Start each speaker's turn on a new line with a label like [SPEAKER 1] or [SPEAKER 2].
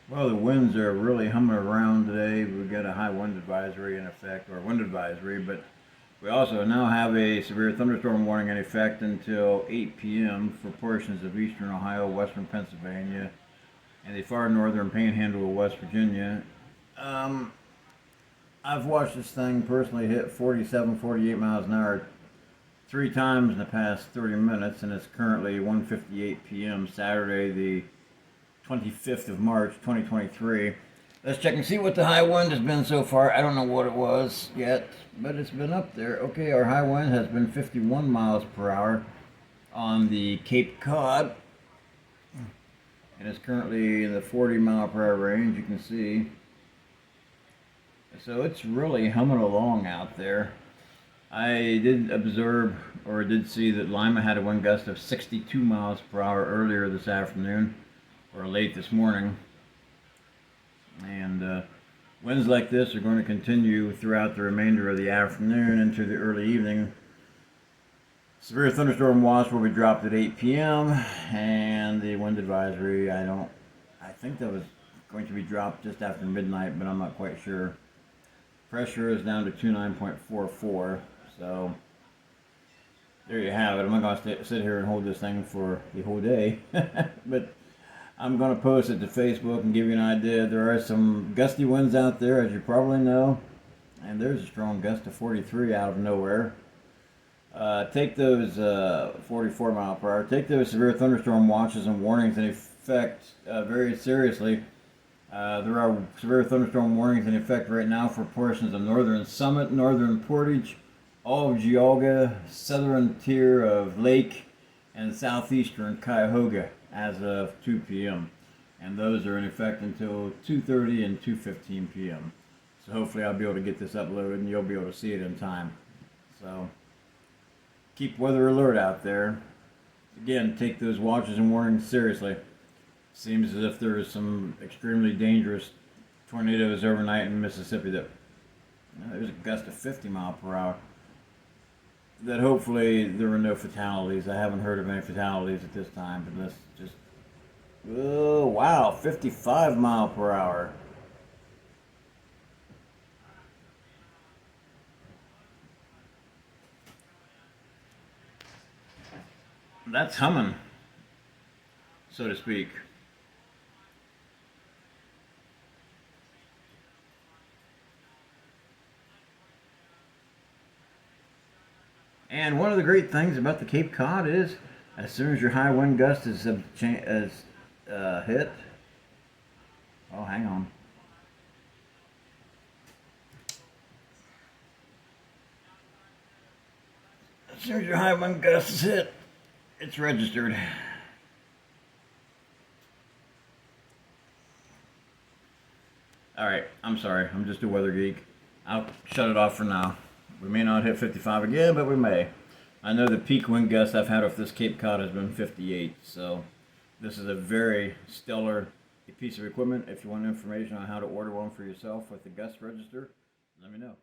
[SPEAKER 1] Well, the winds are really humming around today. We've got a high wind advisory in effect, or wind advisory, but we also now have a severe thunderstorm warning in effect until 8 p.m. for portions of eastern Ohio, western Pennsylvania, and the far northern panhandle of West Virginia. Um, I've watched this thing personally hit 47, 48 miles an hour three times in the past 30 minutes, and it's currently 1:58 p.m. Saturday, the 25th of March, 2023. Let's check and see what the high wind has been so far. I don't know what it was yet, but it's been up there. Okay, our high wind has been 51 miles per hour on the Cape Cod, and it's currently in the 40 mile per hour range. You can see. So it's really humming along out there. I did observe or did see that Lima had a wind gust of 62 miles per hour earlier this afternoon or late this morning. And winds like this are going to continue throughout the remainder of the afternoon into the early evening. Severe thunderstorm watch will be dropped at 8 p.m. and the wind advisory, I think that was going to be dropped just after midnight, but I'm not quite sure. Pressure is down to 29.44, so there you have it. I'm not going to sit here and hold this thing for the whole day, but I'm going to post it to Facebook and give you an idea. There are some gusty winds out there, as you probably know, and there's a strong gust of 43 out of nowhere. Take those 44 mile per hour, take those severe thunderstorm watches and warnings in effect very seriously. There are severe thunderstorm warnings in effect right now for portions of northern Summit, northern Portage, all of Geauga, southern tier of Lake, and southeastern Cuyahoga as of 2 p.m. And those are in effect until 2:30 and 2:15 p.m. So hopefully I'll be able to get this uploaded and you'll be able to see it in time. So keep weather alert out there. Again, take those watches and warnings seriously. Seems as if there's some extremely dangerous tornadoes overnight in Mississippi that there's a gust of 50 mile per hour. That hopefully there were no fatalities. I haven't heard of any fatalities at this time, but let's just, oh wow, 55 mile per hour. That's humming, so to speak. And one of the great things about the Cape Cod is, as soon as your high wind gust is hit, oh, hang on. As soon as your high wind gust is hit, it's registered. All right, I'm sorry. I'm just a weather geek. I'll shut it off for now. We may not hit 55 again, but we may. I know the peak wind gust I've had off this Cape Cod has been 58, so this is a very stellar piece of equipment. If you want information on how to order one for yourself with the gust register, let me know.